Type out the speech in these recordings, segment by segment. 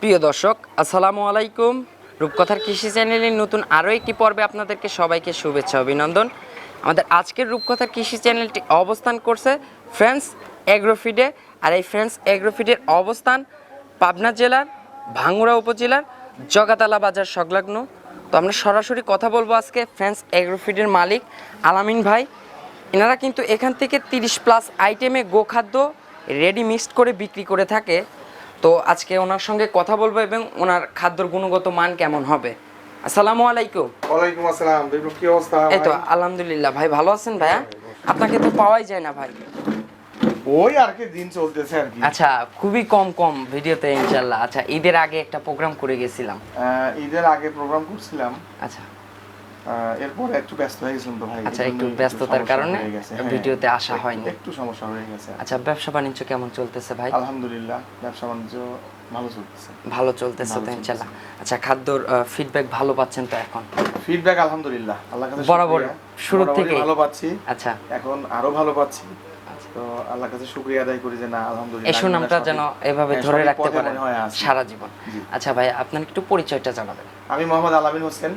প্রিয় দর্শক আসসালামু আলাইকুম। রূপকথার কৃষি চ্যানেলের নতুন আরও একটি পর্বে আপনাদেরকে সবাইকে শুভেচ্ছা অভিনন্দন। আমাদের আজকের রূপকথার কৃষি চ্যানেলটি অবস্থান করছে ফ্রেন্ডস এগ্রোফিডে। আর এই ফ্রেন্ডস এগ্রোফিডের অবস্থান পাবনা জেলার ভাঙ্গুড়া উপজেলার জগাতলা বাজার সংলগ্ন। তো আমরা সরাসরি কথা বলবো আজকে ফ্রেন্ডস এগ্রোফিডের মালিক আলামিন ভাই। এনারা কিন্তু এখান থেকে 30+ আইটেমে গোখাদ্য রেডি মিক্সড করে বিক্রি করে থাকে। তো আজকে ওনার সঙ্গে কথা বলবো এবং ওনার খাদ্যর গুণগত মান কেমন হবে। আসসালামু আলাইকুম। ওয়ালাইকুম আসসালাম। বিপ্লব, কি অবস্থা? এই তো আলহামদুলিল্লাহ ভাই, ভালো আছেন ভাইয়া? আপনাকে তো পাওয়াই যায় না ভাই। ওই আর কি দিন চলতেছে আর কি। আচ্ছা, খুবই কম ভিডিওতে ইনশাআল্লাহ। আচ্ছা, ঈদের আগে একটা প্রোগ্রাম করে গেছিলাম। ঈদের আগে প্রোগ্রাম করছিলাম। আচ্ছা, এরপর একটু ব্যস্ত হয়ে গেছিলাম তো ভাই। আচ্ছা, একটু ব্যস্ততার কারণে ভিডিওতে আসা হয়নি। একটু সমস্যা হয়ে গেছে। আচ্ছা, ব্যবসা বাণিজ্য কেমন চলতেছে ভাই? আলহামদুলিল্লাহ, ব্যবসা বাণিজ্য ভালো চলতেছে। ভালো চলতেছে তো ইনশাআল্লাহ। আচ্ছা, খাদ্যর ফিডব্যাক ভালো পাচ্ছেন তো এখন? ফিডব্যাক আলহামদুলিল্লাহ আল্লাহর কাছে বরাবর শুরু থেকে ভালো পাচ্ছি। আচ্ছা, এখন আরো ভালো পাচ্ছি। তো আল্লাহর কাছে শুকরিয়া আদায় করি যে না আলহামদুলিল্লাহ এই সুনামটা যেন এভাবে ধরে রাখতে পারেন সারা জীবন। আচ্ছা ভাই, আপনার একটু পরিচয়টা জানাবেন। আমি মোহাম্মদ আলামিন হোসেন।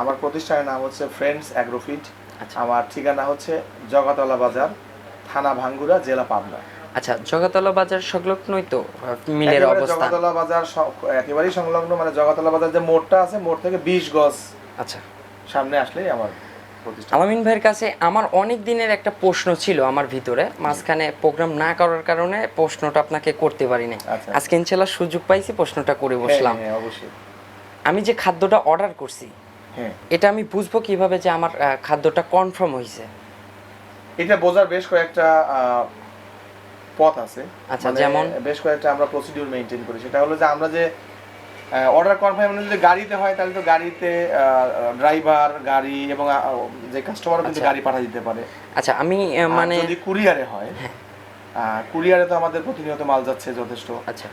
আমার প্রতিষ্ঠানের নাম হচ্ছে ফ্রেন্ডস এগ্রোফিড। আমার ঠিকানা হচ্ছে জগাতলা বাজার, থানা ভাঙ্গুড়া, জেলা পাবনা। আচ্ছা, জগাতলা বাজার সংলগ্নই তো মিলের অবস্থান? জগাতলা বাজার একেবারেই সংলগ্ন, মানে জগাতলা বাজার যে মোড়টা আছে, মোড় থেকে 20 গজ আচ্ছা সামনে আসলেই আমার প্রতিষ্ঠান। আলামিন ভাইয়ের কাছে আমার অনেক দিনের একটা প্রশ্ন ছিল আমার ভিতরে, মাঝখানে প্রোগ্রাম না করার কারণে প্রশ্নটা আপনাকে করতে পারিনি। আজকে ইনশাআল্লাহ সুযোগ পাইছি, প্রশ্নটা করে বসলাম। হ্যাঁ, অবশ্যই। আমি যে খাদ্যটা অর্ডার করছি, হ্যাঁ, এটা আমি বুঝবো কিভাবে যে আমার খাদ্যটা কনফার্ম হয়েছে? এটা বোঝার বেশ কয়েকটা পথ আছে। আচ্ছা, যেমন বেশ কয়েকটা আমরা প্রসিডিউর মেইনটেইন করি। সেটা হলো যে আমরা যে অর্ডার কনফার্ম যদি গাড়িতে হয় তাহলে তো গাড়িতে ড্রাইভার, গাড়ি এবং যে কাস্টমারও কিন্তু গাড়ি পাঠিয়ে দিতে পারে। আচ্ছা, আমি মানে যদি কুরিয়ারে হয়, কুরিয়ারে তো আমাদের প্রতিনিয়ত মাল যাচ্ছে যথেষ্ট। আচ্ছা,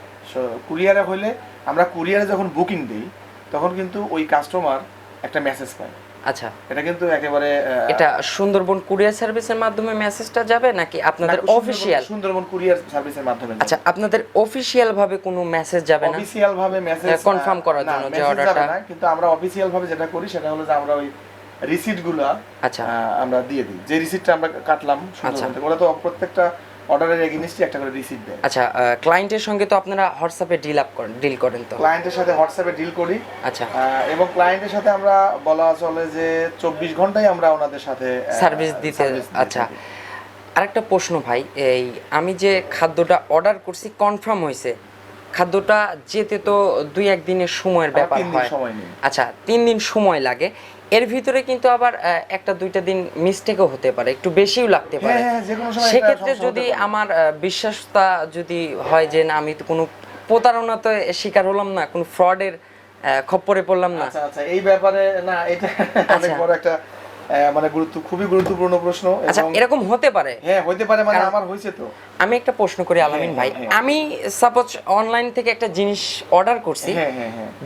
কুরিয়ারে হইলে আমরা কুরিয়ারে যখন বুকিং দিই তখন কিন্তু ওই কাস্টমার একটা মেসেজ পায়। আচ্ছা, এটা কিন্তু একেবারে এটা সুন্দরবন কুরিয়ার সার্ভিসের মাধ্যমে মেসেজটা যাবে নাকি আপনাদের অফিশিয়াল? সুন্দরবন কুরিয়ার সার্ভিসের মাধ্যমে। আচ্ছা, আপনাদের অফিশিয়াল ভাবে কোনো মেসেজ যাবে না? অফিশিয়াল ভাবে মেসেজ কনফার্ম করার জন্য যে অর্ডারটা, কিন্তু আমরা অফিশিয়াল ভাবে যেটা করি সেটা হলো যে আমরা ওই রিসিটগুলো আচ্ছা আমরা দিয়ে দিই। যে রিসিটটা আমরা কাটলাম সুন্দরবন থেকে, ওরা তো প্রত্যেকটা অর্ডারের এগেইনস্টে একটা করে রিসিট দেয়। আচ্ছা, ক্লায়েন্টের সঙ্গে তো আপনারা হোয়াটসঅ্যাপে ডিল করেন তো? ক্লায়েন্টের সাথে হোয়াটসঅ্যাপে ডিল করি। আচ্ছা, এবং ক্লায়েন্টের সাথে আমরা বলা চলে যে 24 ঘন্টায় আমরা ওনাদের সাথে সার্ভিস দিতে। আচ্ছা, আরেকটা প্রশ্ন ভাই, এই আমি যে খাদ্যটা অর্ডার করছি কনফার্ম হয়েছে, খাদ্যটা যেতে তো 2-1 দিনের সময়ের ব্যাপার হয়। আচ্ছা, 3 দিন সময় লাগে। এর ভিতরে কিন্তু আবার 1-2টা দিন মিস্টেকও হতে পারে, একটু বেশিও লাগতে পারে। সেক্ষেত্রে যদি আমার বিশ্বাসটা যদি হয় যে না, আমি তো কোনো প্রতারণা তো শিকার হলাম না, কোনো ফ্রডের খপ্পরে পড়লাম না। আচ্ছা, এই ব্যাপারে না, এটা অনেক বড় একটা মানে খুবই গুরুত্বপূর্ণ প্রশ্ন। আচ্ছা, এরকম হতে পারে? হ্যাঁ, হতে পারে, মানে আমার হয়েছে তো। আমি একটা প্রশ্ন করি আলামিন ভাই, আমি সাপোজ অনলাইন থেকে একটা জিনিস অর্ডার করছি,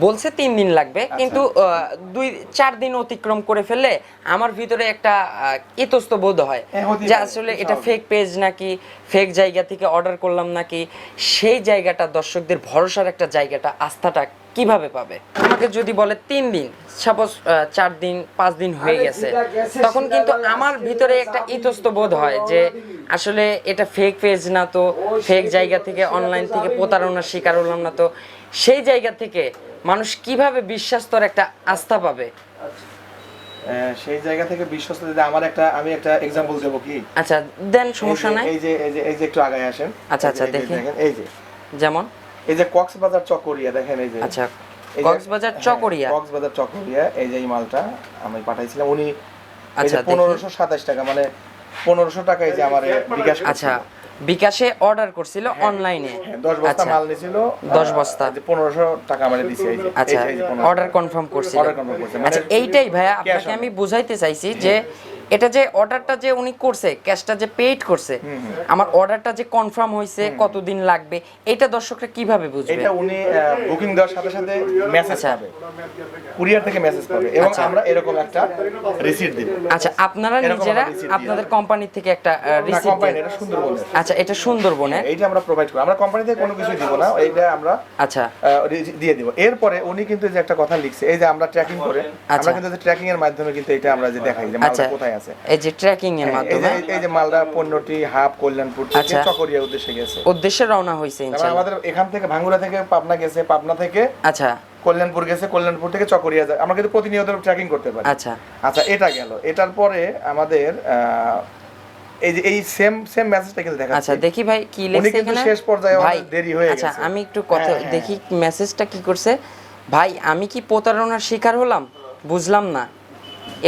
বলছে 3 দিন লাগবে, কিন্তু 2-4 দিন অতিক্রম করে ফেললে আমার ভিতরে একটা ইতস্ত বোধ হয় যে আসলে এটা ফেক পেজ নাকি ফেক জায়গা থেকে অর্ডার করলাম নাকি। সেই জায়গাটা, দর্শকদের ভরসার একটা জায়গাটা, আস্থাটা কিভাবে পাবে? আমাকে যদি বলে 3 দিন, সাপোজ 4 দিন 5 দিন হয়ে গেছে, তখন কিন্তু আমার ভিতরে একটা ইতস্ত বোধ হয় যে আসলে এটা ফেক পেজ না তো, ফেক জায়গা থেকে অনলাইন থেকে প্রতারণার শিকার হলাম না তো। সেই জায়গা থেকে মানুষ কিভাবে বিশ্বস্তর একটা আস্থা পাবে? সেই জায়গা থেকে বিশ্বস্ত আমি একটা एग्जांपल দেব কি? আচ্ছা দেন, সমস্যা নাই। এই যে একটু আগায় আসেন। আচ্ছা, দেখেন, এই যে যেমন এই যে কক্সবাজার চকরিয়া, দেখেন এই যে। আচ্ছা, কক্সবাজার চকরিয়া, এই যে এই মালটা আমি পাঠাইছিলাম। উনি আচ্ছা 1527 টাকা, মানে 1500 টাকা এই যে আমার বিকাশ। আচ্ছা, বিকাশে অর্ডার করছিল অনলাইনে। 10 বস্তা মাল নিছিল, 10 বস্তা, 1500 টাকা আমারে দিছে এই যে। আচ্ছা, অর্ডার কনফার্ম করছিল। আচ্ছা, এইটাই ভাইয়া আপনাকে আমি বুঝাইতে চাইছি যে এটা যে অর্ডারটা যে উনি করছে, ক্যাশটা যে পেইড করছে, আমার অর্ডারটা যে কনফার্ম হয়েছে কতদিন লাগবে, এটা দর্শকরা কিভাবে বুঝবে? এটা উনি বুকিং দেওয়ার সাথে সাথে মেসেজ পাবে, কুরিয়ার থেকে মেসেজ পাবে, এবং আমরা এরকম একটা রিসিট দিব। আচ্ছা, আপনারা নিজেরা আপনাদের কোম্পানি থেকে একটা রিসিট কোম্পানি দেন? এটা সুন্দরবনের। আচ্ছা, এটা সুন্দরবনের। এইটা আমরা প্রোভাইড করি, আমরা কোম্পানি থেকে কোনো কিছু দিব না, এইটা আমরা আচ্ছা দিয়ে দিব। এরপরে উনি কিন্তু যে একটা কথা লিখছে, এই যে আমরা ট্র্যাকিং করে, আমরা কিন্তু ট্র্যাকিং এর মাধ্যমে কিন্তু এটা আমরা যে দেখাই যে মালটা কোথায় আছে, এই যে ট্র্যাকিং এর মাধ্যমে এই যে মালটা 15টি হাব কল্যাণপুর থেকে আচ্ছা। চকরিয়া উদ্দেশ্যে গেছে, উদ্দেশ্যে রওনা হয়েছে ইনশাআল্লাহ। আমাদের এখান থেকে ভাঙ্গুরা থেকে পাবনা গেছে, পাবনা থেকে আচ্ছা কল্যাণপুর গেছে, কল্যাণপুর থেকে চকরিয়া যায়, আমরা কিন্তু প্রতিনিয়ত ট্র্যাকিং করতে পারি। আচ্ছা আচ্ছা, এটা গেল। এটার পরে আমাদের এই যে এই সেম মেসেজটা কিন্তু দেখাচ্ছে। আচ্ছা দেখি ভাই কি উনি লেখছে কিন্তু এখানে। শেষ পর্যায়ে ভাই অনেক দেরি হয়ে গেছে। আচ্ছা, আমি একটু কথা দেখি মেসেজটা কি করছে। ভাই, আমি কি প্রতারণার শিকার হলাম? বুঝলাম না,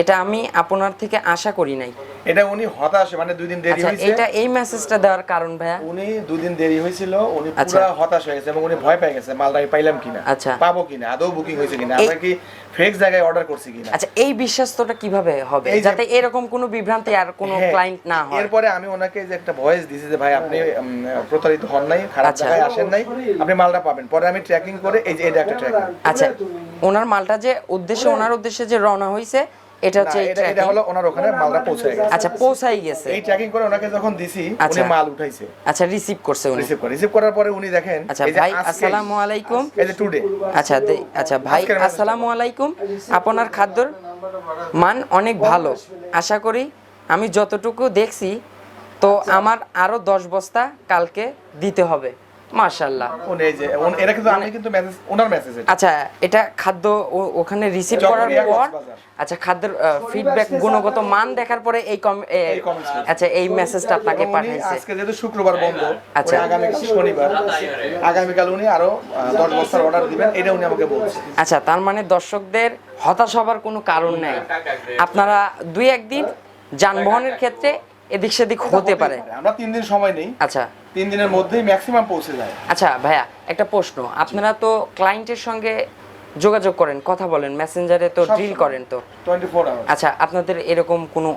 এটা আমি আপনার থেকে আশা করি নাই। এটা উনি হতাশ, মানে 2 দিন দেরি আচ্ছা, হয়েছে। এটা এই মেসেজটা দেওয়ার কারণ ভাইয়া? উনি 2 দিন দেরি হয়েছিল, উনি আচ্ছা। পুরো হতাশ হয়ে গেছে এবং উনি ভয় পেয়ে গেছে মালটা আমি পাইলাম কিনা, আচ্ছা। পাবো কিনা, আদৌ বুকিং হয়েছে কিনা, আমরা কি ফেক জায়গায় অর্ডার করছি কিনা। আচ্ছা, এই বিশ্বাসটা কিভাবে হবে এই যে- যাতে এরকম কোনো বিভ্রান্তি আর কোনো হ্যাঁ, ক্লায়েন্ট না হয়? এরপরে আমি ওনাকে যে একটা ভয়েস দিছি যে ভাই আপনি প্রতারিত হন নাই, খারাপ আচ্ছা। জায়গায় আসেন নাই, আপনি মালটা পাবেন। পরে আমি ট্র্যাকিং করে এই যে এটা একটা ট্র্যাকিং। আচ্ছা, ওনার মালটা যে ওনার উদ্দেশ্যে যে রওনা হয়েছে, এটা হচ্ছে এই এটা tracking? হলো ওনার ওখানে মালটা পৌঁছে গেছে। আচ্ছা, পৌঁছাই গেছে। এই ট্র্যাকিং করে ওনাকে যখন দিছি, উনি আচ্ছা। মাল উঠাইছে, আচ্ছা, রিসিভ করছে উনি। রিসিভ করার পরে উনি দেখেন আচ্ছা এই যে ভাই, আজকে- আসসালামু আলাইকুম। এই যে টুডে, আচ্ছা আচ্ছা ভাই, আজকের message- আসসালামু আলাইকুম। আপনার খাদ্যর মান অনেক ভালো, আশা করি আমি যতটুকু দেখছি তো আমার আরো 10 বস্তা কালকে দিতে হবে। মাশাআল্লাহ। উনি এই যে এটা কিন্তু আমি কিন্তু মেসেজ, ওনার মেসেজ এটা। আচ্ছা, এটা খাদ্য ওখানে রিসিভ করার চকরিয়া, পর, কক্সবাজার। আচ্ছা, খাদ্যের ফিডব্যাক, গুণগত মান দেখার পরে এই comments আচ্ছা, এই মেসেজটা আপনাকে উনি পাঠাইছে। আজকে যেহেতু শুক্রবার বন্ধ, আচ্ছা। উনি আগামীকাল শনিবার, আগামীকাল উনি আরো 10 বস্তার অর্ডার দিবেন, এটা উনি আমাকে বলছে। আচ্ছা, তার মানে দর্শকদের হতাশ হবার কোনো কারণ নেই। আপনারা 2-1 দিন যানবাহনের ক্ষেত্রে এদিক সেদিক হতে পারে। আমরা 3 দিন সময় নেই, আচ্ছা 3 দিনের মধ্যেই ম্যাক্সিমাম পৌঁছে যায়। আচ্ছা ভাইয়া, একটা প্রশ্ন। আপনারা তো ক্লায়েন্টের সঙ্গে যোগাযোগ করেন, কথা বলেন, মেসেঞ্জারে তো সবসময়। ডিল করেন তো? 24 আওয়ার। আচ্ছা, আপনাদের এরকম কোনো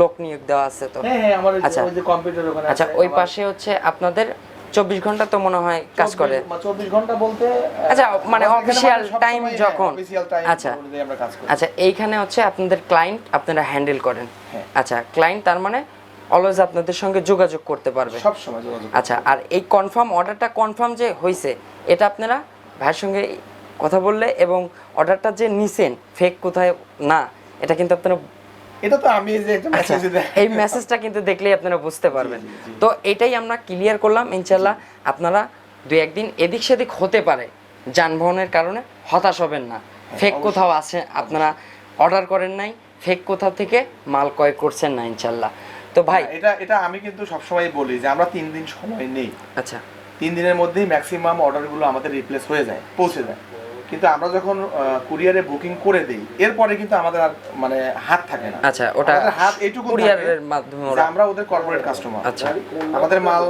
লোক নিয়োগ দেওয়া আছে তো? হ্যাঁ, আমার আচ্ছা। ওই যে কম্পিউটার ওখানে আচ্ছা, আছে, ওই আমার পাশে হচ্ছে আপনাদের 24 ঘন্টা তো মনে হয় কাজ করে। 24 ঘন্টা বলতে আচ্ছা, মানে আমাদের এখানে অফিসিয়াল সবসময়, টাইম যখন। অফিসিয়াল টাইম আচ্ছা অনুযায়ী আমরা কাজ করি। আচ্ছা, এইখানে হচ্ছে আপনাদের ক্লায়েন্ট আপনারা হ্যান্ডেল করেন। হ্যাঁ। আচ্ছা, ক্লায়েন্ট তার মানে অলওয়েজ আপনাদের সঙ্গে যোগাযোগ করতে পারবে। সব সময় যোগাযোগ। আচ্ছা, আর এই কনফার্ম অর্ডারটা কনফার্ম যে হয়েছে, এটা আপনারা ভাইয়ের সঙ্গে কথা বললে এবং অর্ডারটা যে নিছেন ফেক কোথায় না, এটা কিন্তু আপনারা, এটা তো আমি যে একটা আচ্ছা, মেসেজ দেই, এই মেসেজটা কিন্তু দেখলেই আপনারা বুঝতে পারবেন। তো এটাই আমরা ক্লিয়ার করলাম। ইনশাল্লাহ আপনারা 2-1 দিন এদিক সেদিক হতে পারে, যানবাহনের কারণে হতাশ হবেন না। ফেক কোথাও আছে, আপনারা অর্ডার করেন নাই, ফেক কোথাও থেকে মাল ক্রয় করছেন না ইনশাল্লাহ। তো ভাই, এটা আমি কিন্তু সবসময় বলি যে আমরা 3 দিন সময় নেই, আচ্ছা 3 দিনের মধ্যেই ম্যাক্সিমাম অর্ডারগুলো আমাদের রিপ্লেস হয়ে যায়, পৌঁছে যায়। কিন্তু আমরা যখন কুরিয়ারে বুকিং করে দেই, এরপরে কিন্তু আমাদের আর মানে হাত থাকে না। আচ্ছা, ওটা আমাদের হাত এইটুকু কুরিয়ারের মাধ্যমে যে ওরা। আমরা ওদের কর্পোরেট কাস্টমার। আচ্ছা। আমাদের মাল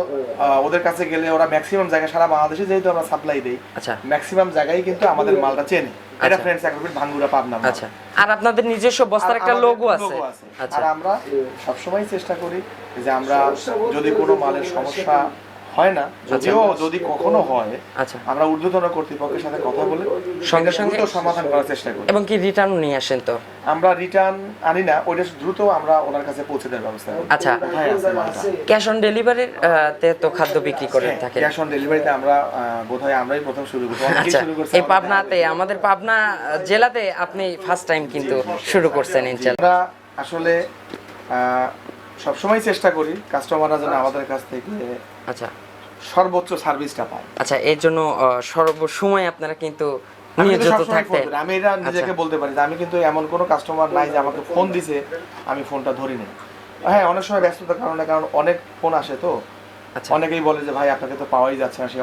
ওদের কাছে গেলে ওরা ম্যাক্সিমাম জায়গায়, সারা বাংলাদেশে যেহেতু আমরা সাপ্লাই দেই, আচ্ছা ম্যাক্সিমাম জায়গায় কিন্তু আমাদের মালটা চেনে। এটা আচ্ছা। ফ্রেন্ডস অ্যাগ্রিমেন্ট ভাঙ্গুরা পাবনা মাল। আচ্ছা, আর আপনাদের নিজস্ব বস্তার আর একটা আমাদের লোগো আছে। logo আছে। আচ্ছা আর আমরা সবসময় চেষ্টা করি যে আমরা যদি কোনো মালের সমস্যা হয় না, যদিও যদি কখনো হয়, আচ্ছা, আমরা ঊর্ধ্বতন কর্তৃপক্ষের সাথে কথা বলে সঙ্গে এটা সঙ্গে দ্রুত সমাধান করার চেষ্টা করি। এবং কি রিটার্ন নিয়ে আসেন তো? আমরা রিটার্ন আনি না, ওইটা দ্রুত আমরা ওনার কাছে পৌঁছে দেওয়ার ব্যবস্থা করি। আচ্ছা, কোথায় আছে মালটা? ক্যাশ অন ডেলিভারির তে তো খাদ্য বিক্রি করে থাকে। ক্যাশ অন ডেলিভারিতে আমরা বোধহয় আমরাই প্রথম শুরু করি, অনেকেই আচ্ছা, শুরু করছে এই পাবনাতে, আমাদের পাবনা জেলাতে আপনি ফার্স্ট টাইম কিন্তু শুরু করছেন ইনশাআল্লাহ। আমরা আসলে সবসময় চেষ্টা করি কাস্টমাররা যেন আমাদের কাছ থেকে আচ্ছা সর্বোচ্চ সার্ভিসটা পায়। আচ্ছা, এর জন্য সর্বসময় আপনারা কিন্তু আমি কিন্তু নিয়োজিত সবসময় থাকতে। ফোন করি। আমি এটা নিজেকে বলতে পারি যে আমি কিন্তু এমন কোনো কাস্টমার নাই যে আমাকে ফোন দিছে আমি ফোনটা ধরি নাই। হ্যাঁ, অনেক সময় ব্যস্ততার কারণে, কারণ অনেক ফোন আসে তো, আচ্ছা অনেকেই বলে যে ভাই আপনাকে তো পাওয়াই যাচ্ছে না, সে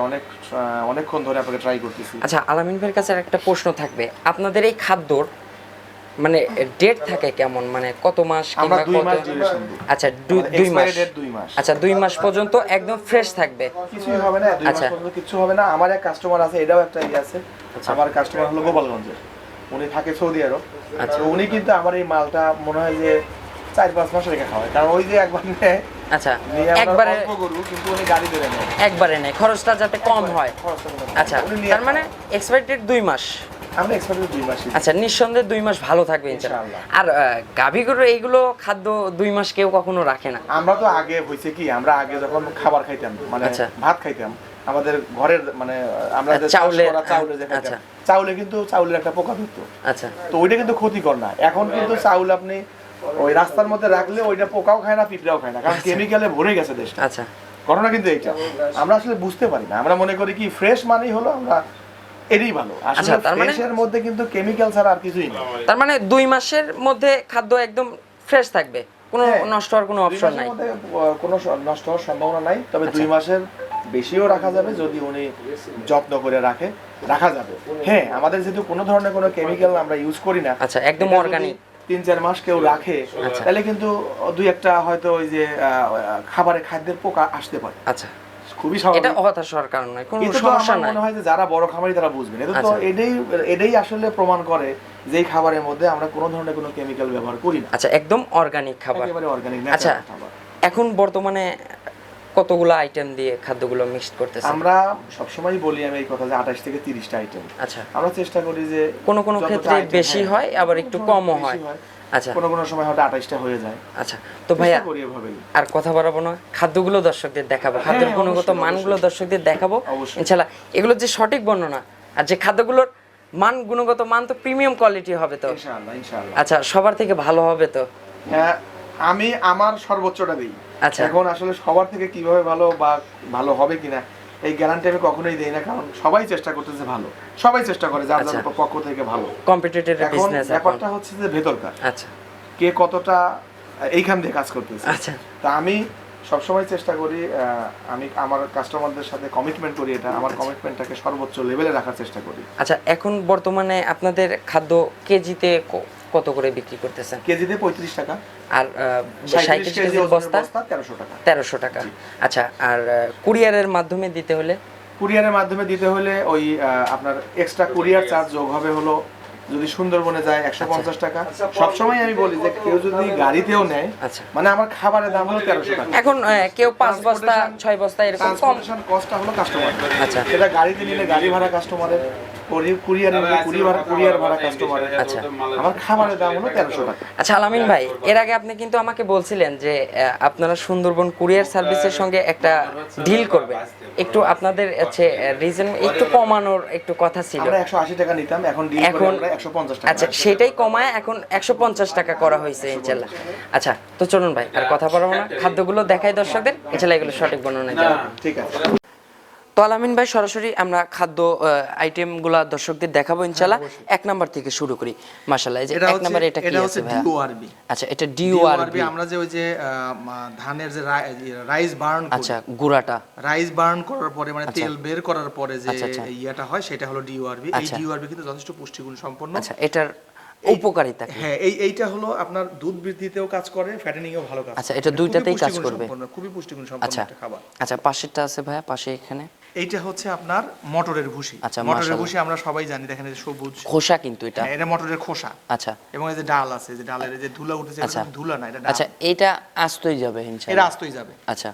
অনেকক্ষণ ধরে আপনাকে ট্রাই করতেছি। আচ্ছা, আলামিন ভাইয়ের কাছে একটা প্রশ্ন থাকবে। আপনাদের এই খাদ্যর মানে ডেট থাকে কেমন, মানে কত মাস আমরা কিংবা 2 মাস কত? ডিউরেশন দিই। আচ্ছা, 2 মাস। এক্সপায়ারি ডেট 2 মাস। আচ্ছা, 2 মাস পর্যন্ত একদম ফ্রেশ থাকবে, কিছুই হবে না, 2 মাস আচ্ছা। পর্যন্ত কিছু হবে না। আমার এক কাস্টমার আছে, এটাও একটা আছে। আমার কাস্টমার হলো গোপালগঞ্জের, উনি থাকে সৌদি আরব। আচ্ছা। তো উনি কিন্তু আমার এই মালটা মনে হয় যে 4-5 মাস রেখে খাওয়াই, কারণ ওই যে একবার নেয়, আচ্ছা নিয়ে আমরা একবারে অল্প গরু কিন্তু উনি গাড়ি ধরে নেয়, একবারে নেই, খরচটা যাতে কম হয়। খরচটা কম হয়। আচ্ছা উনি নিয়ে তার মানে এক্সপেক্টেড 2 মাস। আমরা এক্সপার্ট 2 মাস। আচ্ছা নিঃসন্দেহে 2 মাস ভালো থাকবে ইনশাআল্লাহ। আর গাভী গরু এইগুলো খাদ্য 2 মাস কেউ কখনো রাখে না। আমরা তো আগে হইছে কি, আমরা আগে যখন খাবার খাইতাম মানে আচ্ছা। ভাত খাইতাম আমাদের ঘরের মানে আমরা যে চাউলের, চাউলে যে আচ্ছা। খাইতাম, চাউলে কিন্তু চাউলের একটা পোকা ধরতো, আচ্ছা তো ওইটা কিন্তু ক্ষতিকর না। এখন কিন্তু চাউল আপনি ওই রাস্তার মধ্যে রাখলে ওইটা পোকাও খায় না, পিঁপড়াও খায় না, কারণ কেমিক্যালে ভরে গেছে দেশটা। আচ্ছা ঘটনা কিন্তু এইটা আমরা আসলে বুঝতে পারি না, আমরা মনে করি কি ফ্রেশ মানেই হলো আমরা এরই ভালো, আসলে আচ্ছা, তার মানে- ফ্রেশের মধ্যে কিন্তু কেমিক্যাল ছাড়া আর কিছুই না। তার মানে 2 মাসের মধ্যে খাদ্য একদম ফ্রেশ থাকবে, কোনো হ্যাঁ, নষ্ট হওয়ার কোনো 2 অপশন মাসের নাই। মধ্যে কোনো নষ্ট হওয়ার সম্ভাবনা নাই, তবে 2 মাসের বেশিও রাখা যাবে যদি উনি যত্ন করে রাখা যাবে। হ্যাঁ, আমাদের যেহেতু কোনো ধরনের কোনো কেমিক্যাল আমরা ইউজ করি না, আচ্ছা একদম এটা যদি অর্গানিক। 3-4 মাস কেউ রাখে আচ্ছা। তাহলে কিন্তু 2-1টা হয়তো ওই যে খাদ্যের পোকা আসতে পারে, আচ্ছা খুবই এটা স্বাভাবিক। হতাশ হওয়ার কারণ নয়, কোনো কিন্তু তো সমস্যা আমার নাই। মনে হয় যে যারা বড় খামারি তারা বুঝবেন, এটা তো আচ্ছা। এটাই আসলে প্রমাণ করে যে এই খাবারের মধ্যে আমরা কোনো ধরনের কোনো কেমিক্যাল ব্যবহার করি না, আচ্ছা একদম অর্গানিক খাবার। একেবারে অর্গানিক আচ্ছা ন্যাচারাল খাবার। এখন বর্তমানে কতগুলো আইটেম দিয়ে খাদ্যগুলো মিক্সড করতেছেন? আমরা সবসময় বলি আমি এই কথা যে 28 থেকে 30টা আইটেম। আচ্ছা আমরা চেষ্টা করি যে কোনো যতটা ক্ষেত্রে item, বেশি হ্যাঁ, হয় আবার একটু কোনো সময় কমও বেশি হয়। আচ্ছা কোনো সময় হয়তো 28টা হয়ে যায়। আচ্ছা তো ভাইয়া চেষ্টা করি এভাবেই। আর কথা বাড়াবো না, খাদ্যগুলো দর্শকদের দেখাবো, খাদ্যের হ্যাঁ, গুণগত অবশ্যই, মানগুলো দর্শকদের দেখাবো অবশ্যই। ইনশাআল্লাহ। এগুলো যে সঠিক বর্ণনা আর যে খাদ্যগুলোর মান, গুণগত মান তো প্রিমিয়াম কোয়ালিটি হবে তো ইনশাআল্লাহ ইনশাআল্লাহ। আচ্ছা সবার থেকে ভালো হবে তো? হ্যাঁ, আমি আমার সর্বোচ্চটা দিই। আচ্ছা। এখন আসলে সবার থেকে কিভাবে ভালো বা ভালো হবে কিনা এই গ্যারান্টি আমি কখনোই দেই না, কারণ সবাই চেষ্টা করতেছে ভালো, সবাই চেষ্টা করে যার আচ্ছা। যার পক্ষ থেকে ভালো। কম্পিটিটিভ এখন বিজনেস এখন। ব্যাপারটা হচ্ছে যে ভেতরকার আচ্ছা কে কতটা এইখান দিয়ে কাজ করতেছে। আচ্ছা তা আমি সবসময় চেষ্টা করি, আমি আমার কাস্টমারদের সাথে কমিটমেন্ট করি, এটা আমার কমিটমেন্টটাকে সর্বোচ্চ লেভেলে রাখার চেষ্টা করি। আচ্ছা এখন বর্তমানে আপনাদের খাদ্য কেজিতে কত করে বিক্রি করতেছেন? কেজিতে 35 টাকা, আর 37 কেজির বস্তা 1300 টাকা। 1300 টাকা। আচ্ছা আর কুরিয়ারের মাধ্যমে দিতে হলে? কুরিয়ারের মাধ্যমে দিতে হলে ওই আপনার এক্সট্রা কুরিয়ার চার্জ যোগ হবে হলো, যদি সুন্দরবনে যায় 150 টাকা। সবসময় আমি বলি যে কেউ যদি গাড়িতেও নেয়, আচ্ছা মানে আমার খাবারের দাম হলো 1300 টাকা। এখন কেউ 5 বস্তা 6 বস্তা এরকম কম। ট্রান্সপোর্টেশন কস্টটা হলো কাস্টমার। আচ্ছা সেটা গাড়িতে নিলে গাড়ি ভাড়া কাস্টমারের, কুরিয়ার নিলে কুরিয়ার ভাড়া কাস্টমারের। আচ্ছা আমার খাবারের দাম হলো 1300 টাকা। আচ্ছা আলামিন ভাই, এর আগে আপনি কিন্তু আমাকে বলছিলেন যে আপনারা সুন্দরবন কুরিয়ার সার্ভিসের সঙ্গে একটা ডিল করবেন, একটু আপনাদের হচ্ছে রিজন একটু কমানোর একটু কথা ছিল। আমরা 180 টাকা নিতাম, এখন ডিল করে আমরা 150 টাকা। আচ্ছা সেটাই কমায় এখন 150 টাকা করা হয়েছে ইনশাআল্লাহ। আচ্ছা তো চলুন ভাই আর কথা বলবো না, খাদ্যগুলো দেখাই দর্শকদের, ইনশাআল্লাহ এগুলো সঠিক বর্ণনা দেব। ঠিক আছে। তো আলামিন ভাই সরাসরি আমরা খাদ্য আইটেমগুলো দর্শকদের দেখাবো ইনশাআল্লাহ। 1 নাম্বার থেকে শুরু করি। মাশাআল্লাহ এই যে 1 নাম্বারে এটা কি আছে ভাই? ডিওআরবি। আচ্ছা এটা ডিওআরবি। আমরা যে ওই যে ধানের যে রাইস বার্ন করি, আচ্ছা গুড়াটা। রাইস বার্ন করার পরে মানে তেল বের করার পরে যে আচ্ছা। ইয়েটা হয় সেটা হলো ডিওআরবি। এই আচ্ছা। ডিওআরবি কিন্তু যথেষ্ট পুষ্টিগুণ সম্পন্ন। আচ্ছা এটার উপকারিতা কি? হ্যাঁ, এইটা হলো আপনার দুধ বৃদ্ধিতেও কাজ করে, ফ্যাটেনিং এও ভালো কাজ করে। আচ্ছা এটা দুইটাতেই কাজ করবে। খুবই পুষ্টিগুণ সম্পন্ন আচ্ছা একটা খাবার। আচ্ছা পাশেরটা আছে ভাইয়া, পাশে এখানে এইটা হচ্ছে আপনার মটরের ভুসি। আচ্ছা, মটরের মাশাআল্লাহ। ভুসি আমরা সবাই জানি, দেখেন এই যে সবুজ। খোসা কিন্তু এটা। হ্যাঁ, এটা মটরের খোসা। আচ্ছা এবং এই যে ডাল আছে, যে ডালের এই যে ধুলা উঠেছে, এটা আচ্ছা। কিন্তু ধুলা না, এটা ডাল। আচ্ছা এটা আস্তই যাবে এটা ইনশাআল্লাহ। আস্তই যাবে। আচ্ছা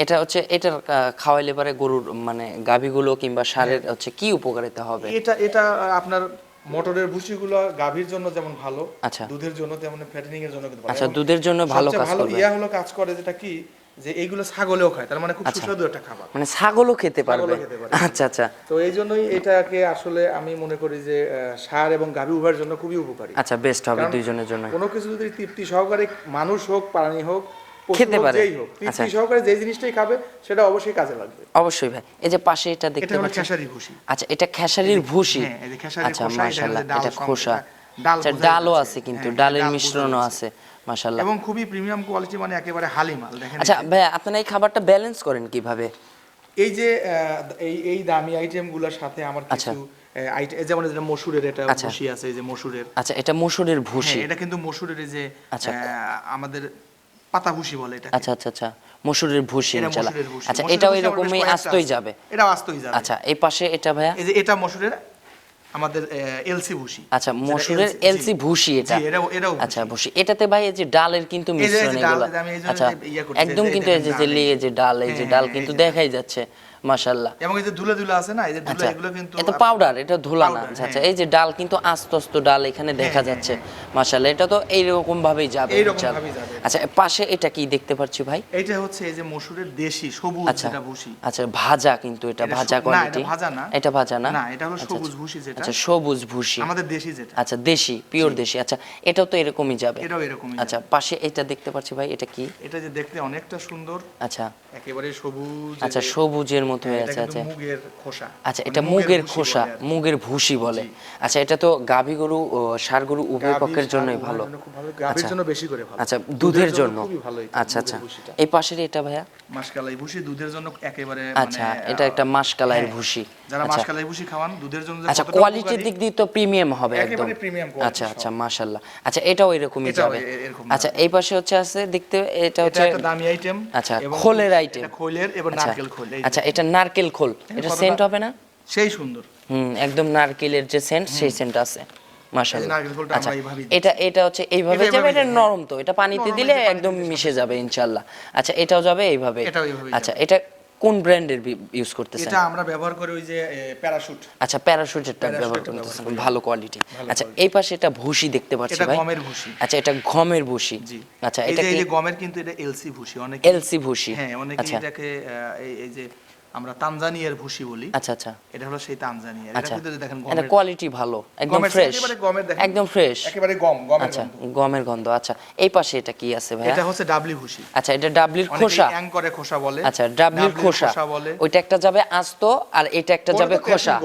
এটা হচ্ছে এটার খাওয়াইলে পারে গরুর মানে গাভীগুলো কিংবা ষাঁড়ের হচ্ছে কি উপকারিতা হবে? এটা আপনার মটরের ভুসিগুলো গাভীর জন্য যেমন ভালো, আচ্ছা দুধের জন্য তেমন ফ্যাটেনিং এর জন্য কিন্তু ভালো। আচ্ছা এবং দুধের জন্য ভালো সবচেয়ে কাজ ভালো করবে। ইয়া হলো কাজ করে যেটা কি, যে এইগুলো ছাগলেও খায়, তার মানে খুব সুস্বাদু একটা খাবার। মানে ছাগলও খেতে পারবে। ছাগলও খেতে পারবে। আচ্ছা আচ্ছা তো এই জন্যই এটাকে আসলে আমি মনে করি যে ষাঁড় এবং গাভী উভয়ের জন্য খুবই উপকারী। আচ্ছা বেস্ট হবে কারণ দুইজনের জন্য। কোনো কিছু যদি তৃপ্তি সহকারে মানুষ হোক, প্রাণী হোক, পশু খেতে হোক, পারে। যেই হোক, তৃপ্তি আচ্ছা। সহকারে যে জিনিসটাই খাবে সেটা অবশ্যই কাজে লাগবে। অবশ্যই ভাই এই যে পাশে এটা এটা দেখতে হলো পাচ্ছেন। খেসারি ভুসি। আচ্ছা এটা খেসারির ভুসি। হ্যাঁ, এই যে খেসারির আচ্ছা খোসা, এটা হলো মাশাআল্লাহ যে ডাল এটা সম- খোসা। ডাল আচ্ছা বোঝা ডালও যাচ্ছে। আছে কিন্তু হ্যাঁ, ডালের ডাল বোঝা মিশ্রণও যাচ্ছে। আছে মাশাআল্লাহ। এবং খুবই প্রিমিয়াম কোয়ালিটি, মানে একেবারে হালি মাল। দেখেন আচ্ছা ভাই আপনারা এই খাবারটা ব্যালেন্স করেন কিভাবে? এই যে এই দামি আইটেমগুলোর সাথে আমার আচ্ছা। কিছু আইটেম, যেমন এটা মসুরের এটা আচ্ছা। ভুসি আছে, এই যে মসুরের। আচ্ছা এটা মসুরের ভুসি। হ্যাঁ, এটা কিন্তু মসুরের এই যে আচ্ছা। আমাদের পাতা ভুসি বলে এটা। আচ্ছা আচ্ছা আচ্ছা মসুরের ভুসি এটা ইনশাআল্লাহ। মসুরের ভুসি। আচ্ছা মসুরের এটাও ভুসি আবার বেশ এরকমই কয়েকটা আস্তই আছে। যাবে। এটাও আস্তই যাবে। আচ্ছা এই পাশে এটা ভাইয়া? এই যে এটা মসুরের আমাদের এলসি ভুসি। আচ্ছা, মসুরের এলসি ভুসি এটা। এটাও আচ্ছা ভুসি। এটাতে ভাই এই যে ডালের কিন্তু মিশ্রণ এগুলো। আচ্ছা একদম কিন্তু এই যে ডাল, এই যে ডাল কিন্তু দেখাই যাচ্ছে মাশাআল্লাহ। এবং এই যে ধুলা ধুলা আছে না, এই যে ধুলা, এগুলো কিন্তু এটা পাউডার, এটা ধুলা না। আচ্ছা এই যে ডাল কিন্তু আস্তে আস্তে ডাল এখানে দেখা যাচ্ছে মাশাআল্লাহ। এটা তো এইরকম ভাবেই যাবে ইনশাআল্লাহ। আচ্ছা পাশে এটা কি দেখতে পাচ্ছি ভাই? এটা হচ্ছে এই যে মসুরের দেশি সবুজ যেটা ভুসি। আচ্ছা ভাজা, কিন্তু এটা ভাজা কোয়ালিটি। না এটা ভাজা না, এটা ভাজা না, না এটা হলো সবুজ ভুসি যেটা। আচ্ছা সবুজ ভুসি আমাদের দেশি যেটা। আচ্ছা দেশি, পিওর দেশি। আচ্ছা এটাও তো এরকমই যাবে। এটাও এরকমই। আচ্ছা পাশে এটা দেখতে পাচ্ছি ভাই, এটা কি? এটা যে দেখতে অনেকটা সুন্দর। আচ্ছা একেবারে সবুজ। আচ্ছা সবুজের মতো হয়ে আছে। আচ্ছা মুগের খোসা। আচ্ছা এটা মুগের খোসা, মুগের ভুসি বলে। আচ্ছা এটা তো গাভী গরু ও ষাঁড় গরু উভয় পক্ষের জন্যই ভালো। গাভীর জন্য বেশি করে ভালো। আচ্ছা দুধের জন্য খুবই ভালো। আচ্ছা আচ্ছা এই পাশের এটা ভাইয়া মাসকালাই ভুসি, দুধের জন্য একেবারে আচ্ছা এটা একটা মাসকালাইয়ের ভুসি। যারা মাসকালাই ভুসি খাওয়ান দুধের জন্য আচ্ছা কোয়ালিটির দিক দিয়ে তো প্রিমিয়াম হবে একদম। একেবারে প্রিমিয়াম কোয়ালিটি। আচ্ছা আচ্ছা মাশাআল্লাহ। আচ্ছা এটাও এরকমই যাবে। আচ্ছা এই পাশে হচ্ছে আছে দেখতে, এটা হচ্ছে একটা দামি আইটেম। আচ্ছা খোলের আইটেম। এটা খোলের এবং নারকেল খোল। আচ্ছা এটা নারকেল খোল, এটা সেন্ট হবে না? সেই সুন্দর। একদম নারকেলের যে সেন্ট, সেই সেন্ট আছে মাশাআল্লাহ। নারকেল খোলটা আমরা এইভাবেই এটা হচ্ছে এইভাবে যাবে। এটা নরম তো, এটা পানিতে দিলে একদম মিশে যাবে ইনশাআল্লাহ। আচ্ছা এটাও যাবে এইভাবে। আচ্ছা এটা কোন ব্র্যান্ডের ইউজ করতেছেন? এটা আমরা ব্যবহার করি ওই যে প্যারাশুট। আচ্ছা প্যারাশুটেরটা ব্যবহার করতেছেন, ভালো কোয়ালিটি। আচ্ছা এই পাশে এটা ভুসি দেখতে পাচ্ছি ভাই। এটা গমের ভুসি। আচ্ছা এটা গমের ভুসি। আচ্ছা এটা কি? এই যে গমের কিন্তু এটা এলসি ভুসি। অনেকে এলসি ভুসি। হ্যাঁ অনেকে এটাকে এই যে আমরা তানজানিয়ার ভুসি বলি। আচ্ছা আচ্ছা এটা হলো সেই তানজানিয়া। এটা কিন্তু দেখেন গমের, এটা কোয়ালিটি ভালো, একদম ফ্রেশ, একদম ফ্রেশ, একেবারে গমের। আচ্ছা গমের গন্ধ। আচ্ছা এই পাশে এটা কি আছে ভাই? এটা হচ্ছে ডাবলি ভুসি। আচ্ছা এটা ডাবলির খোসা, অনেকে অ্যাঙ্করে খোসা বলে। আচ্ছা ডাবলির খোসা বলে। ওইটা একটা যাবে আস্ত আর এটা একটা যাবে খোসা।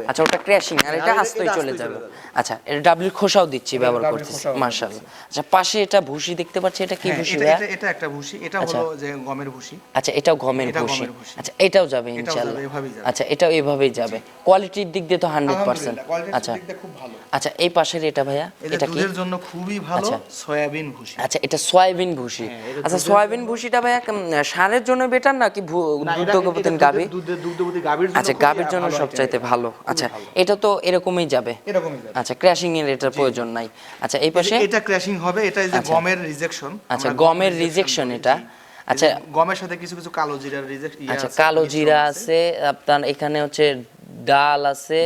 আচ্ছা ওটা ক্র্যাশিং আর এটা আস্তই চলে যাবে। আচ্ছা এটা ডাবলির খোসাও দিচ্ছি, ব্যবহার করতেছি মাশাআল্লাহ। আচ্ছা পাশে এটা ভুসি দেখতে পাচ্ছি, এটা কি ভুসি ভাই? এটা একটা ভুসি, এটা হলো যে গমের ভুসি। আচ্ছা এটাও গমের ভুসি। আচ্ছা এটাও যাবে ইনশাআল্লাহ। আচ্ছা এটাও এভাবেই যাবে। কোয়ালিটির দিক দিয়ে তো 100%। আচ্ছা খুব ভালো। আচ্ছা এই পাশের এটা ভাইয়া, এটা কি? দুধের জন্য খুবই ভালো, সয়াবিন ভুসি। আচ্ছা এটা সয়াবিন ভুসি। আচ্ছা সয়াবিন ভুসিটা ভাইয়া ষাঁড়ের জন্য বেটার নাকি দুগ্ধবতী গাভী? দুগ্ধবতী গাভীর জন্য। আচ্ছা গাভীর জন্য সবচাইতে ভালো। আচ্ছা এটা তো এরকমই যাবে। আচ্ছা ক্র্যাশিং এর এটার প্রয়োজন নাই। আচ্ছা এই পাশে এটা ক্র্যাশিং হবে, এটা যে গমের রিজেকশন। আচ্ছা গমের রিজেকশন এটা। আচ্ছা গমের সাথে কিছু কিছু কালো জিরার রিজেকশন। আচ্ছা কালো জিরা আছে আপনার এখানে, হচ্ছে ডাল আছে,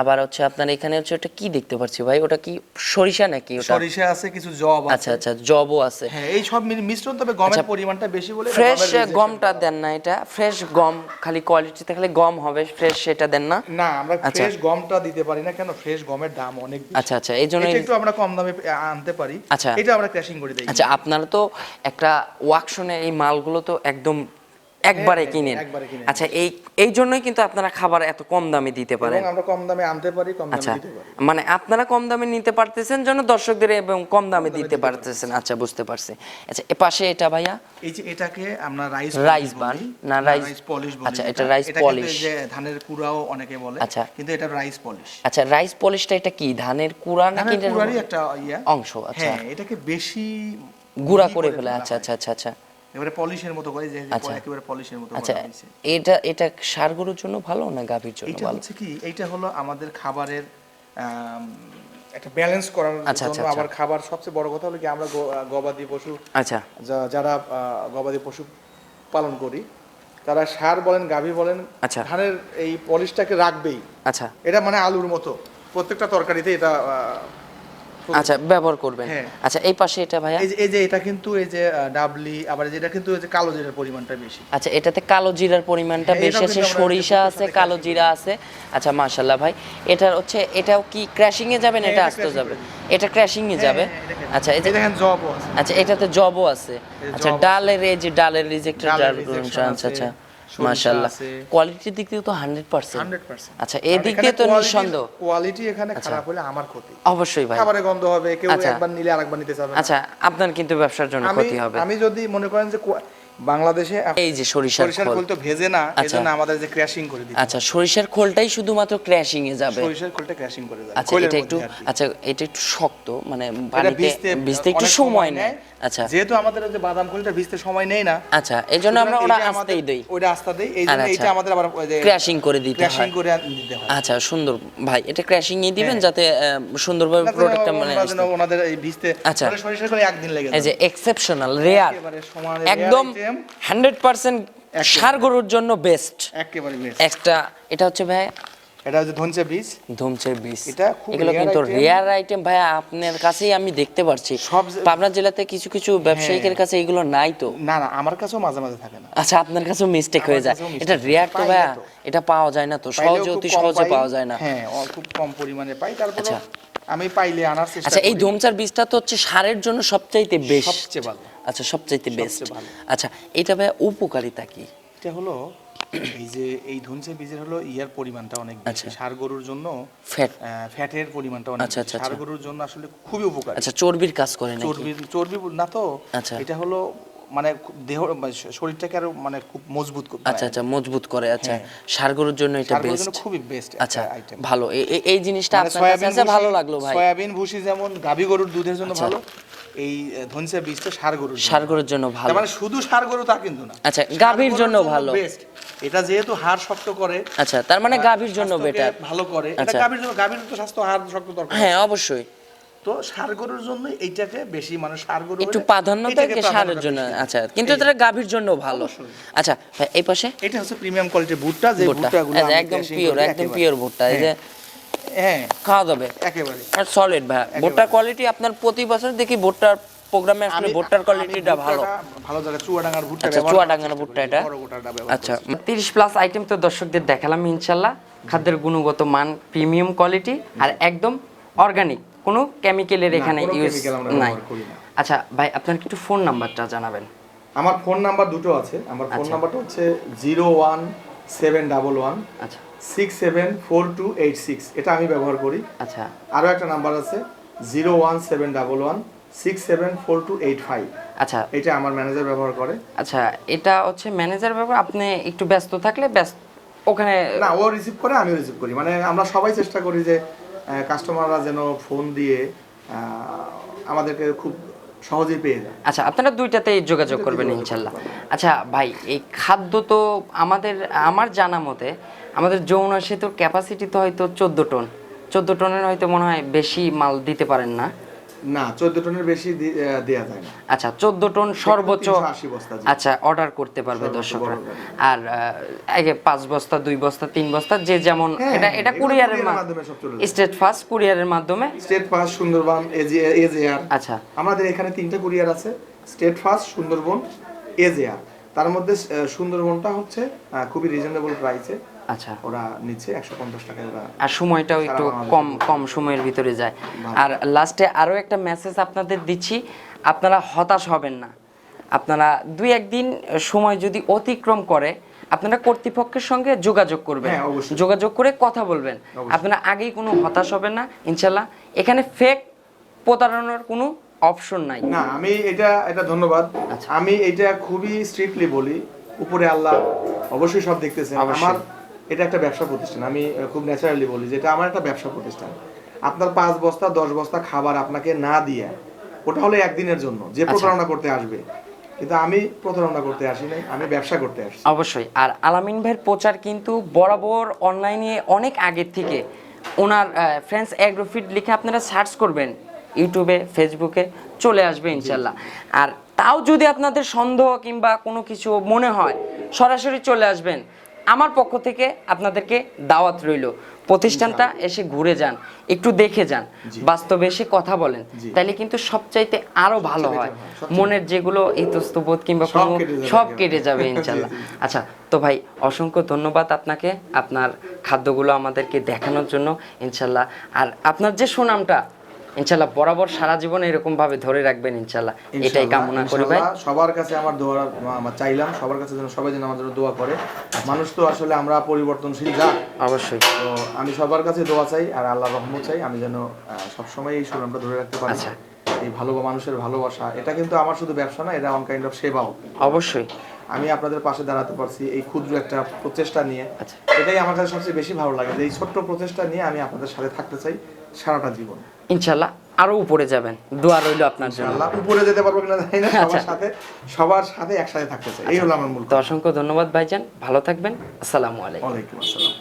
আবার হচ্ছে আপনার এখানে হচ্ছে ওটা কি দেখতে পাচ্ছি ভাই? ওটা কি সরিষা নাকি? ওটা সরিষা আছে, কিছু জব আছে। আচ্ছা আচ্ছা জবও আছে। হ্যাঁ এই সব মিশ্রণ, তবে গমের পরিমাণটা বেশি বলে ফ্রেশ গমটা দেন না। এটা ফ্রেশ গম, খালি কোয়ালিটিতে খালি গম হবে, ফ্রেশ সেটা দেন না? না আমরা ফ্রেশ গমটা দিতে পারি না, কেন? ফ্রেশ গমের দাম অনেক বেশি। আচ্ছা আচ্ছা এইজন্য একটু আমরা কম দামে আনতে পারি। আচ্ছা এটা আমরা ক্র্যাশিং করে দেই। আচ্ছা আপনারা তো একটা ওয়াকশনে এই মালগুলো তো একদম একবারে কিনেন। আচ্ছা এই জন্যই কিন্তু আপনারা খাবার এত কম দামে দিতে পারেন। এবং আমরা কম দামে আনতে পারি, কম দামে দিতে পারি। মানে আপনারা কম দামে নিতে পারতেছেন জন্য দর্শকদের এবং কম দামে দিতে পারতেছেন। আচ্ছা বুঝতে পারছি। আচ্ছা এ পাশে এটা ভাইয়া, এই যে এটাকে আমরা রাইস বান না রাইস পলিশ বলি। আচ্ছা এটা রাইস পলিশ। যে ধানের কুড়াও অনেকে বলে। আচ্ছা কিন্তু এটা রাইস পলিশ। আচ্ছা রাইস পলিশটা এটা কি ধানের কুড়া নাকি? ধানের কুড়ারই একটা অংশ। আচ্ছা হ্যাঁ এটাকে বেশি গুঁড়া করে ফেলে। আচ্ছা আচ্ছা আচ্ছা আচ্ছা এবারে পলিশের মতো করে, যে একেবারে পলিশের মতো। আচ্ছা এটা ষাঁড় গরুর জন্য ভালো না গাভীর জন্য ভালো? এটা হচ্ছে কি, এইটা হলো আমাদের খাবারের একটা ব্যালেন্স করার জন্য। আবার খাবার সবচেয়ে বড় কথা হলো কি, আমরা গবাদি পশু, আচ্ছা যারা গবাদি পশু পালন করি, তারা ষাঁড় বলেন গাভী বলেন, ধানের এই পলিশটাকে রাখবেই। আচ্ছা এটা মানে আলুর মতো প্রত্যেকটা তরকারিতে এটা আচ্ছা ব্যবহার করবেন। আচ্ছা এই পাশে এটা ভাইয়া, এই যে এটা কিন্তু এই যে ডাবলি, আবার যেটা কিন্তু এই যে কালো জিরার পরিমাণটা বেশি। আচ্ছা এটাতে কালো জিরার পরিমাণটা বেশি আছে, সরিষা আছে, কালো জিরা আছে। আচ্ছা মাশাআল্লাহ ভাই, এটার হচ্ছে এটাও কি ক্র্যাশিং এ যাবে না এটা আস্তে যাবে? এটা ক্র্যাশিং এ যাবে। আচ্ছা এই যে দেখেন জবও আছে। আচ্ছা এটাতে জবও আছে। আচ্ছা ডালের এই যে ডালের রিজেক্টেড ডাল। আচ্ছা আচ্ছা মাশাআল্লাহ কোয়ালিটির দিক থেকে তো 100%। আচ্ছা এই দিক দিয়ে তো নিঃসন্দেহ। কোয়ালিটি এখানে খারাপ হলে আমার ক্ষতি অবশ্যই ভাই, খাবারে গন্ধ হবে, কেউ একবার নিলে আরেকবার নিতে চাবে না। আচ্ছা আপনার কিন্তু ব্যবসার জন্য ক্ষতি হবে। আমি যদি মনে করেন যে বাংলাদেশে এই যে সরিষার খোল তো ভেজে না, এজন্য আমাদের যে ক্র্যাশিং করে দিই। আচ্ছা, সরিষার খোলটাই শুধুমাত্র ক্র্যাশিং এ যাবে। সরিষার খোলটা ক্র্যাশিং করে যাবে। আচ্ছা, এটা একটু এটা একটু শক্ত, মানে পানিতে ভিজতে একটু সময় নেয়। আচ্ছা, যেহেতু আমাদের যে বাদাম খোলটা ভিজতে সময় নেই না, আচ্ছা, এইজন্য আমরা ওটা আস্তেই দেই, ওটা আস্তে দেই, এইজন্য এটা আমাদের আবার ক্র্যাশিং করে দিতে হয়। ক্র্যাশিং করে দিতে হয়। আচ্ছা, সুন্দর ভাই, এটা ক্র্যাশিং ই দিবেন যাতে সুন্দরভাবে প্রোডাক্টটা মানে ওনাদের এই ভিজতে সরিষার খোল একদিন লেগে যায়। এই যে এক্সেপশনাল রেয়ার, একদম 100% ষাঁড় গরুর জন্য বেস্ট, একেবারে বেস্ট। একটা এটা হচ্ছে ভাই, এটা হচ্ছে ধনচা বীজ। ধুমচের বীজ, এটা খুব এগুলো কিন্তু রেয়ার আইটেম ভাই, আপনার কাছেই আমি দেখতে পারছি। পাবনা জেলাতে কিছু কিছু ব্যবসায়ীদের কাছে এগুলো নাই তো। না না, আমার কাছেও মাঝে মাঝে থাকে না। আচ্ছা, আপনার কাছেও মিস্টেক হয়ে যায়। এটা রেয়ার তো ভাই, এটা পাওয়া যায় না তো সহজে, অতি সহজে পাওয়া যায় না। হ্যাঁ, খুব কম পরিমাণে পাই, তারপরে আমি পাইলে আনার চেষ্টা করি। আচ্ছা, এই ধুমচার বীজটা তো হচ্ছে সারের জন্য সবচাইতে বেস্ট, সবচেয়ে ভালো। আচ্ছা, সবচাইতে বেস্ট। আচ্ছা, এটা ভাই উপকারিতা কি? এটা হলো এই যে এই ধনচা বীজের হলো ইয়ার পরিমাণটা অনেক বেশি, ষাঁড় গরুর জন্য ফ্যাটের পরিমাণটা অনেক বেশি, ষাঁড় গরুর জন্য আসলে খুবই উপকারী। আচ্ছা, চর্বির কাজ করে নাকি? চর্বি না তো। আচ্ছা, এটা হলো মানে দেহ শরীরটাকে আরো মানে খুব মজবুত করে। আচ্ছা আচ্ছা, মজবুত করে। আচ্ছা, ষাঁড় গরুর জন্য এটা বেস্ট, খুবই বেস্ট। আচ্ছা, ভালো। এই জিনিসটা আপনার কাছে ভালো লাগলো ভাই। সয়াবিন ভুসি যেমন গাভী গরুর দুধের জন্য ভালো, এই ধনচা বীজটা ষাঁড় গরুর জন্য ভালো। মানে শুধু ষাঁড় গরু তা কিন্তু না। আচ্ছা, গাভীর জন্য ভালো বেস্ট। এটা যেহেতু হাড় শক্ত করে, আচ্ছা, তার মানে গাভীর জন্য বেটার, ভালো করে। এটা গাভীর জন্য, গাভীর তো স্বাস্থ্য হাড় শক্ত দরকার। হ্যাঁ, অবশ্যই। তো ষাঁড় গরুর জন্য এইটাকে বেশি, মানে ষাঁড় গরু একটু প্রাধান্য দেয় ষাঁড়ের জন্য। আচ্ছা, কিন্তু এটা গাভীর জন্য ভালো। আচ্ছা, এই পাশে এটা হচ্ছে প্রিমিয়াম কোয়ালিটির ভুট্টা, যে ভুট্টাগুলো একদম পিওর ভুট্টা, এই যে হ্যাঁ খাওয়া যাবে একেবারে আর সলিড ভাই। ভুট্টার কোয়ালিটি আপনার প্রতি বছর দেখি ভুট্টার প্রোগ্রামে আসলে ভুট্টার কোয়ালিটিটা ভালো জায়গা চুয়াডাঙ্গার ভুট্টা। আচ্ছা, চুয়াডাঙ্গার ভুট্টা এটা। আচ্ছা, 30+ আইটেম তো দর্শকদের দেখালাম ইনশাআল্লাহ। খাদ্যের গুণগত মান প্রিমিয়াম কোয়ালিটি আর একদম অর্গানিক, কোনো কেমিক্যালের এখানে ইউজ নাই। আচ্ছা ভাই, আপনার একটু ফোন নাম্বারটা জানাবেন। আমার ফোন নাম্বার দুটো আছে। আমার ফোন নাম্বারটা হচ্ছে 01711 আচ্ছা 674286, এটা আমি ব্যবহার করি। আচ্ছা, আরো একটা নাম্বার আছে 01711 674285, আচ্ছা, এটা আমার ম্যানেজার ব্যবহার করে। আচ্ছা, এটা হচ্ছে ম্যানেজার ব্যবহার, আপনি একটু ব্যস্ত থাকলে ব্যস্ত ওখানে না, ও রিসিভ করে, আমি রিসিভ করি। মানে আমরা সবাই চেষ্টা করি যে কাস্টমাররা যেন ফোন দিয়ে আমাদেরকে খুব সহজেই পেয়ে যায়। আচ্ছা, আপনারা দুইটাতেই যোগাযোগ করবেন ইনশাল্লাহ। আচ্ছা ভাই, এই খাদ্য তো আমার জানা মতে আমাদের যমুনা সেতুর ক্যাপাসিটি তো হয়তো 14 টনের হয়তো মনে হয় বেশি মাল দিতে পারেন না। না, 14 টনের বেশি দেয়া যায় না। আচ্ছা, 14 টন সর্বোচ্চ। 380 বস্তা। আচ্ছা, অর্ডার করতে পারবে দর্শকরা। আর আগে 5 বস্তা, 2 বস্তা, 3 বস্তা, যে যেমন। এটা কুরিয়ারের মাধ্যমে সব চলে যায়। স্টেট ফাস্ট কুরিয়ারের মাধ্যমে। State fast, Sundarban, এজেআর। আচ্ছা, আমাদের এখানে 3টা কুরিয়ার আছে, স্টেট ফাস্ট, সুন্দরবন, এজেআর। তার মধ্যে সুন্দরবনটা হচ্ছে খুবই রিজনেবল প্রাইসে। আচ্ছা, ওরা নিচে 150 টাকায় ওরা, আর সময়টাও একটু কম সময়ের ভিতরে যায়। আর লাস্টে আরো একটা মেসেজ আপনাদের দিচ্ছি, আপনারা হতাশ হবেন না। আপনারা 2-1 দিন সময় যদি অতিক্রম করে, আপনারা কর্তৃপক্ষের সঙ্গে যোগাযোগ করবেন, যোগাযোগ করে কথা বলবেন। আপনারা আগেই কোনো হতাশ হবেন না ইনশাল্লাহ। এখানে ফেক প্রতারণার কোনো অপশন নাই। না, আমি এটা ধন্যবাদ। আমি এটা খুবই স্ট্রিক্টলি বলি, উপরে আল্লাহ অবশ্যই সব দেখতেছেন। আমার এটা একটা ব্যবসা প্রতিষ্ঠান, আমি খুব ন্যাচারালি বলি যে এটা আমার একটা ব্যবসা প্রতিষ্ঠান। আপনার 5 বস্তা 10 বস্তা খাবার আপনাকে না দিয়ে, ওটা হলো একদিনের জন্য যে প্রতারণা করতে আসবে, কিন্তু আমি প্রতারণা করতে আসি নাই, আমি ব্যবসা করতে আসি। অবশ্যই। আর আলামিন ভাইয়ের প্রচার কিন্তু বরাবর অনলাইনে অনেক আগের থেকে, ওনার ফ্রেন্ডস অ্যাগ্রোফিড লিখে আপনারা সার্চ করবেন ইউটিউবে, ফেসবুকে, চলে আসবে ইনশাল্লাহ। আর তাও যদি আপনাদের সন্দেহ কিংবা কোনো কিছু মনে হয়, সরাসরি চলে আসবেন। আমার পক্ষ থেকে আপনাদেরকে দাওয়াত রইল, প্রতিষ্ঠানটা এসে ঘুরে যান, একটু দেখে যান, বাস্তবে এসে কথা বলেন, তাইলে কিন্তু সবচাইতে আরো ভালো হয়। মনের যেগুলো ইতস্তবোধ কিংবা কোনো সব কেটে যাবে ইনশাল্লাহ। আচ্ছা, তো ভাই অসংখ্য ধন্যবাদ আপনাকে, আপনার খাদ্যগুলো আমাদেরকে দেখানোর জন্য ইনশাল্লাহ। আর আপনার যে সুনামটা ইনশাআল্লাহ বরাবর সারা জীবন এরকম ভাবে ধরে রাখবেন ইনশাআল্লাহ, এটাই কামনা করি ভাই। সবার কাছে আমার দোয়া চাইলাম, সবার কাছে যেন সবাই যেন আমাদের দোয়া করে। মানুষ তো আসলে আমরা পরিবর্তনশীল যা, অবশ্যই। তো আমি সবার কাছে দোয়া চাই আর আল্লাহর রহমত চাই, আমি যেন সবসময় এই সুনামটা ধরে রাখতে পারি। আচ্ছা, এই মানুষের ভালোবাসা, এটা কিন্তু আমার শুধু ব্যবসা না, এটা ওয়ান কাইন্ড অফ সেবাও। অবশ্যই আমি আপনাদের পাশে দাঁড়াতে পারছি এই ক্ষুদ্র একটা প্রচেষ্টা নিয়ে, এটাই আমার কাছে সবচেয়ে বেশি ভালো লাগে, যে এই ছোট্ট প্রচেষ্টা নিয়ে আমি আপনাদের সাথে থাকতে চাই সারাটা জীবন। ইনশাল্লাহ আরো উপরে যাবেন, দোয়া রইল আপনার জন্য। আল্লাহ উপরে যেতে পারবো কিনা জানি না, সবার সাথে একসাথে থাকতে চাই, এই হলো আমার মূল। তো অসংখ্য ধন্যবাদ ভাইজান, ভালো থাকবেন, আসসালামু আলাইকুম। ওয়ালাইকুম আসসালাম।